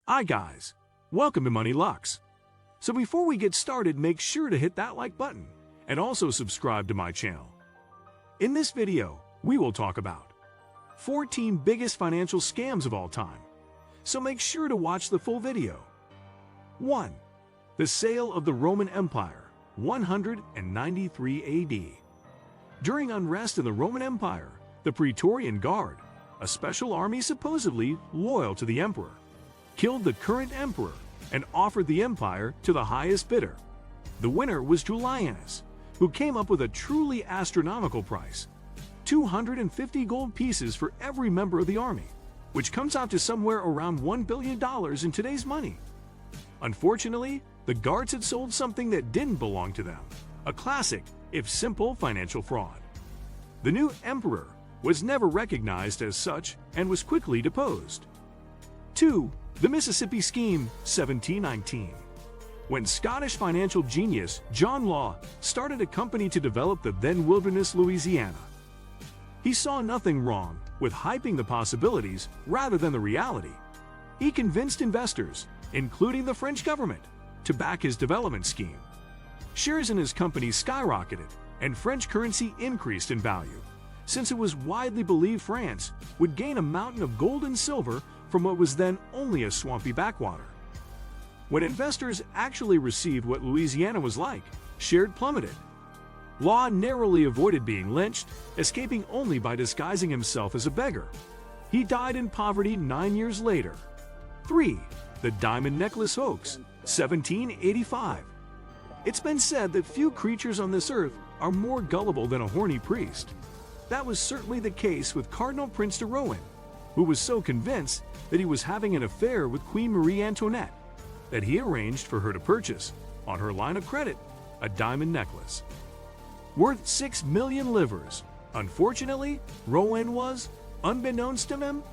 Hi guys, welcome to Money Lux. So before we get started, make sure to hit that like button and also subscribe to my channel. In this video, we will talk about 14 biggest financial scams of all time. So make sure to watch the full video. 1. The sale of the Roman Empire, 193 AD. During unrest in the Roman Empire, the Praetorian Guard, a special army supposedly loyal to the emperor, killed the current emperor and offered the empire to the highest bidder. The winner was Julianus, who came up with a truly astronomical price, 250 gold pieces for every member of the army, which comes out to somewhere around $1 billion in today's money. Unfortunately, the guards had sold something that didn't belong to them, a classic, if simple, financial fraud. The new emperor was never recognized as such and was quickly deposed. 2. The Mississippi Scheme, 1719. When Scottish financial genius John Law started a company to develop the then wilderness Louisiana, he saw nothing wrong with hyping the possibilities rather than the reality. He convinced investors, including the French government, to back his development scheme. Shares in his company skyrocketed, and French currency increased in value, since it was widely believed France would gain a mountain of gold and silver from what was then only a swampy backwater. When investors actually received what Louisiana was like, shares plummeted. Law narrowly avoided being lynched, escaping only by disguising himself as a beggar. He died in poverty 9 years later. 3. The Diamond Necklace Hoax, 1785. It's been said that few creatures on this earth are more gullible than a horny priest. That was certainly the case with Cardinal Prince de Rohan, who was so convinced that he was having an affair with Queen Marie Antoinette that he arranged for her to purchase, on her line of credit, a diamond necklace worth 6 million livres. Unfortunately, Rohan was, unbeknownst to him,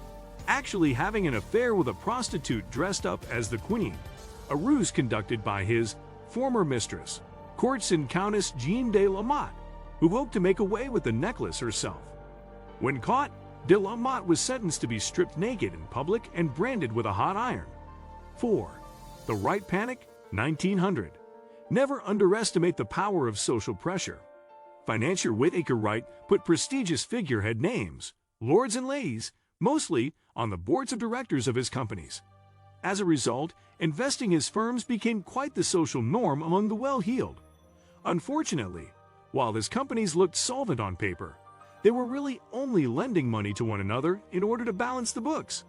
actually having an affair with a prostitute dressed up as the Queen, a ruse conducted by his former mistress, courtesan Countess Jeanne de la Motte, who hoped to make away with the necklace herself. When caught, de la Motte was sentenced to be stripped naked in public and branded with a hot iron. 4. The Wright Panic, 1900. Never underestimate the power of social pressure. Financier Whittaker Wright put prestigious figurehead names, lords and ladies, mostly on the boards of directors of his companies. As a result, investing his firms became quite the social norm among the well-heeled. Unfortunately, while his companies looked solvent on paper, they were really only lending money to one another in order to balance the books.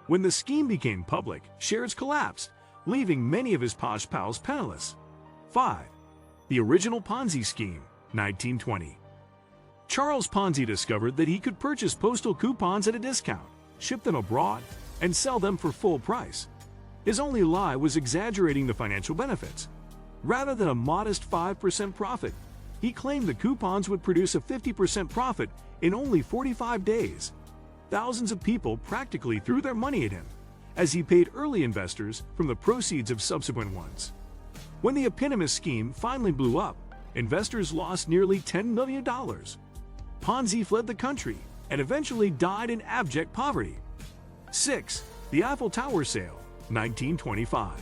When the scheme became public, shares collapsed, leaving many of his posh pals penniless. 5. The original Ponzi scheme, 1920. Charles Ponzi discovered that he could purchase postal coupons at a discount, ship them abroad, and sell them for full price. His only lie was exaggerating the financial benefits. Rather than a modest 5% profit, he claimed the coupons would produce a 50% profit in only 45 days. Thousands of people practically threw their money at him, as he paid early investors from the proceeds of subsequent ones. When the eponymous scheme finally blew up, investors lost nearly $10 million. Ponzi fled the country and eventually died in abject poverty. 6. The Eiffel Tower Sale, 1925.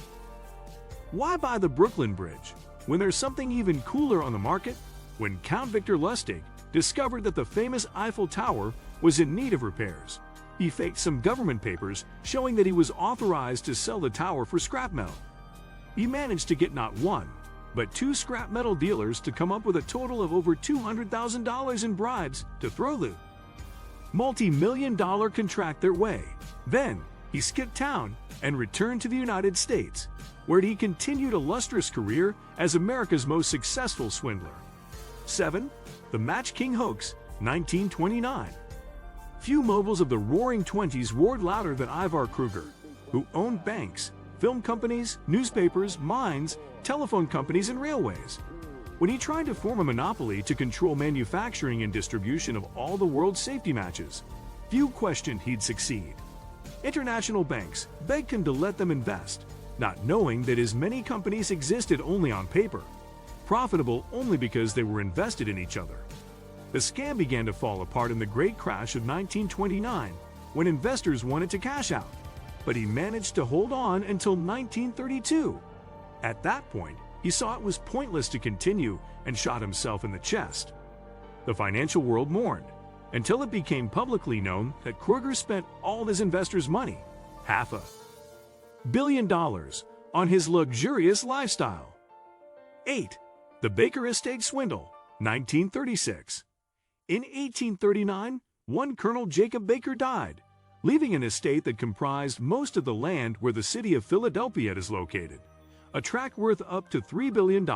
Why buy the Brooklyn Bridge when there's something even cooler on the market? When Count Victor Lustig discovered that the famous Eiffel Tower was in need of repairs, he faked some government papers showing that he was authorized to sell the tower for scrap metal. He managed to get not one, but 2 scrap metal dealers to come up with a total of over $200,000 in bribes to throw the multi-million-dollar contract their way. Then, he skipped town and returned to the United States, where he continued a lustrous career as America's most successful swindler. 7. The Match King Hoax, 1929. Few moguls of the Roaring Twenties roared louder than Ivar Kruger, who owned banks, film companies, newspapers, mines, telephone companies, and railways. When he tried to form a monopoly to control manufacturing and distribution of all the world's safety matches, few questioned he'd succeed. International banks begged him to let them invest, not knowing that as many companies existed only on paper, profitable only because they were invested in each other. The scam began to fall apart in the great crash of 1929, when investors wanted to cash out. but he managed to hold on until 1932. At that point, he saw it was pointless to continue and shot himself in the chest. The financial world mourned, until it became publicly known that Kruger spent all his investors' money, $500 million, on his luxurious lifestyle. 8. The Baker Estate Swindle, 1936. In 1839, one Colonel Jacob Baker died, leaving an estate that comprised most of the land where the city of Philadelphia is located, a tract worth up to $3 billion.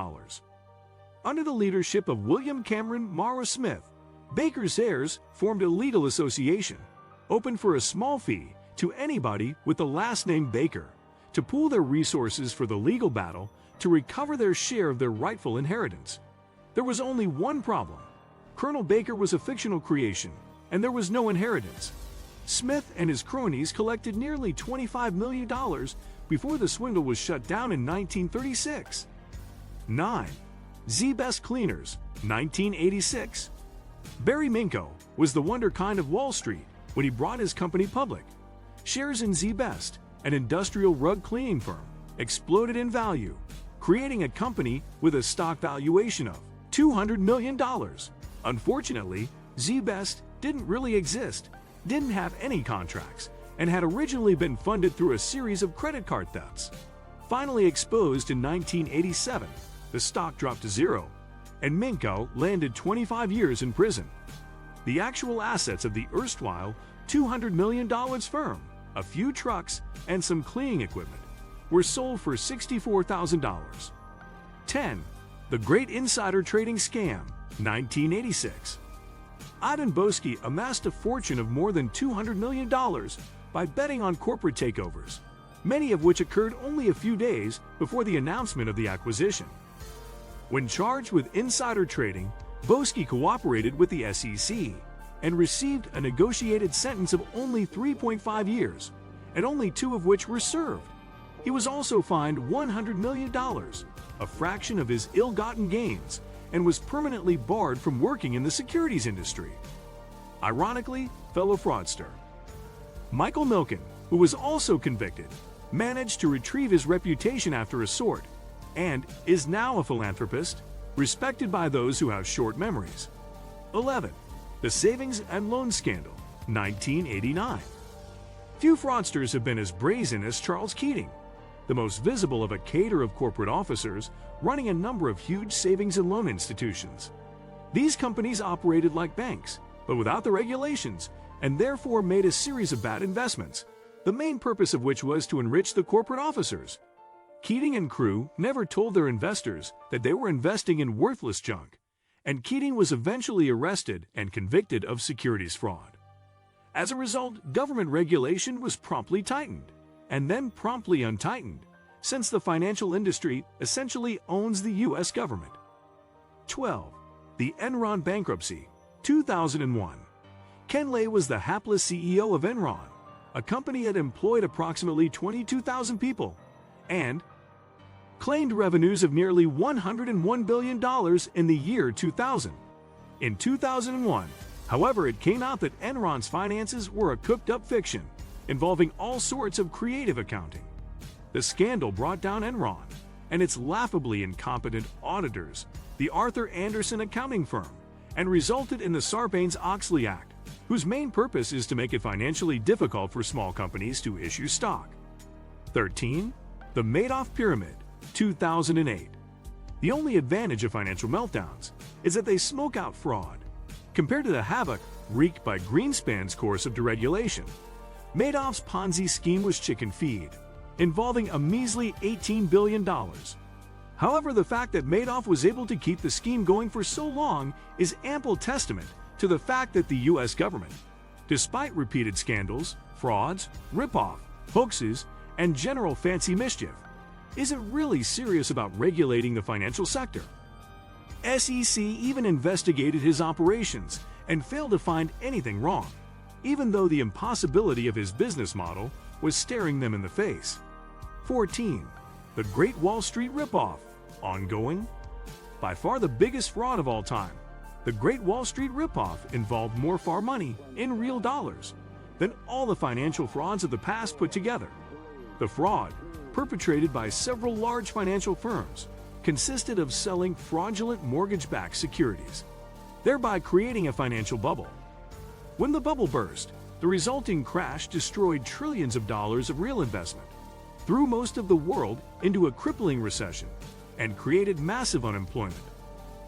Under the leadership of William Cameron Morrow Smith, Baker's heirs formed a legal association, open for a small fee to anybody with the last name Baker, to pool their resources for the legal battle to recover their share of their rightful inheritance. There was only one problem. Colonel Baker was a fictional creation, and there was no inheritance. Smith and his cronies collected nearly $25 million before the swindle was shut down in 1936. 9. Z-Best Cleaners, 1986. Barry Minkow was the wunderkind of Wall Street when he brought his company public. Shares in Z-Best, an industrial rug cleaning firm, exploded in value, creating a company with a stock valuation of $200 million. Unfortunately, Z-Best didn't really exist, didn't have any contracts, and had originally been funded through a series of credit card thefts. Finally exposed in 1987, the stock dropped to zero, and Minkow landed 25 years in prison. The actual assets of the erstwhile $200 million firm, a few trucks, and some cleaning equipment, were sold for $64,000. 10. The Great Insider Trading Scam, 1986. Ivan Boesky amassed a fortune of more than $200 million by betting on corporate takeovers, many of which occurred only a few days before the announcement of the acquisition. When charged with insider trading, Boesky cooperated with the SEC and received a negotiated sentence of only 3.5 years, and only 2 of which were served. He was also fined $100 million, a fraction of his ill-gotten gains, and was permanently barred from working in the securities industry. Ironically, fellow fraudster Michael Milken, who was also convicted, managed to retrieve his reputation after a sort, and is now a philanthropist, respected by those who have short memories. 11. The Savings and Loan Scandal, 1989. Few fraudsters have been as brazen as Charles Keating, the most visible of a cadre of corporate officers running a number of huge savings and loan institutions. These companies operated like banks, but without the regulations, and therefore made a series of bad investments, the main purpose of which was to enrich the corporate officers. Keating and crew never told their investors that they were investing in worthless junk, and Keating was eventually arrested and convicted of securities fraud. As a result, government regulation was promptly tightened, and then promptly untightened, since the financial industry essentially owns the U.S. government. 12. The Enron Bankruptcy, 2001. Ken Lay was the hapless CEO of Enron, a company that employed approximately 22,000 people, and claimed revenues of nearly $101 billion in the year 2000. In 2001, however, it came out that Enron's finances were a cooked-up fiction, involving all sorts of creative accounting. The scandal brought down Enron and its laughably incompetent auditors, the Arthur Andersen accounting firm, and resulted in the Sarbanes-Oxley Act, whose main purpose is to make it financially difficult for small companies to issue stock. 13. The Madoff Pyramid, 2008. The only advantage of financial meltdowns is that they smoke out fraud. Compared to the havoc wreaked by Greenspan's course of deregulation, Madoff's Ponzi scheme was chicken feed, involving a measly $18 billion. However, the fact that Madoff was able to keep the scheme going for so long is ample testament to the fact that the U.S. government, despite repeated scandals, frauds, ripoff, hoaxes, and general fancy mischief, isn't really serious about regulating the financial sector. SEC even investigated his operations and failed to find anything wrong, even though the impossibility of his business model was staring them in the face. 14. The Great Wall Street Ripoff, ongoing. By far the biggest fraud of all time, the Great Wall Street Ripoff involved more far money in real dollars than all the financial frauds of the past put together. The fraud, perpetrated by several large financial firms, consisted of selling fraudulent mortgage-backed securities, thereby creating a financial bubble. When the bubble burst, the resulting crash destroyed trillions of dollars of real investment, threw most of the world into a crippling recession, and created massive unemployment.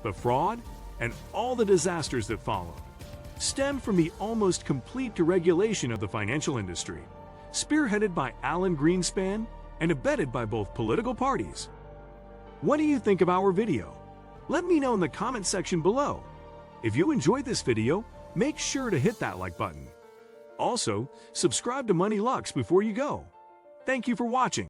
The fraud, and all the disasters that followed, stemmed from the almost complete deregulation of the financial industry, spearheaded by Alan Greenspan and abetted by both political parties. What do you think of our video? Let me know in the comment section below. If you enjoyed this video, make sure to hit that like button. Also, subscribe to Money Lux before you go. Thank you for watching.